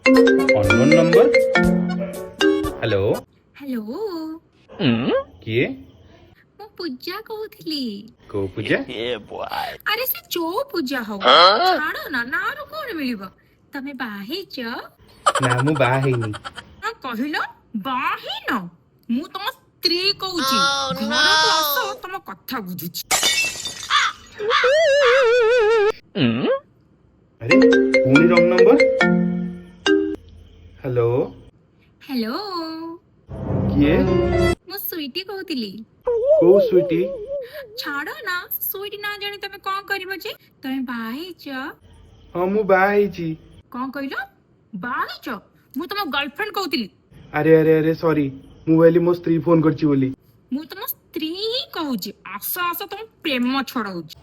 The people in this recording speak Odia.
Unknown number. ହ୍ୟାଲୋ हेलो କିଏ? ମୁଁ ପୂଜା କହୁଥିଲି। କୋଉ ପୂଜା? ଆରେ ସେ ଯୋଉ ପୂଜା ହଉ ଛାଡ ନା ନାଁରୁ କଣ ମିଳିବ। ତମେ ବାହା ହେଇଛ? ନା ମୁଁ ବାହା ହେଇନି। ହଁ କହିଲ ବାହା ହେଇନ? ମୁଁ ତମ ସ୍ତ୍ରୀ କହୁଛି। ଘରକୁ ଆସ ତମ କଥା ବୁଝୁଛି। ଆରେ ପୁଣି ରଙ୍ଗ ନମ୍ବର। ହ୍ୟାଲୋ हेलो କିଏ? ମୁଁ ସୁଇଟି କହୁଥିଲି। କୋଉ ସୁଇଟି? ଛାଡ ନା ସୁଇଟି ନା ଜାଣି ତମେ କଣ କରିବ ଯେ? ତମେ ବାହା ହେଇଛ? ହଁ ମୁଁ ବାହା ହେଇଛି। କଣ କହିଲ ବାହା ହେଇଛ? ମୁଁ ତମ ଗର୍ଲଫ୍ରେଣ୍ଡ କହୁଥିଲି। ଆରେ ଆରେ ଆରେ ସରି, ମୁଁ ଭାବିଲି ମୋ ସ୍ତ୍ରୀ ଫୋନ କରିଛି ବୋଲି। ମୁଁ ତମ ସ୍ତ୍ରୀ ହିଁ କହୁଛି। ଆସ ଆସ ତମ ପ୍ରେମ ଛଡଉଛି।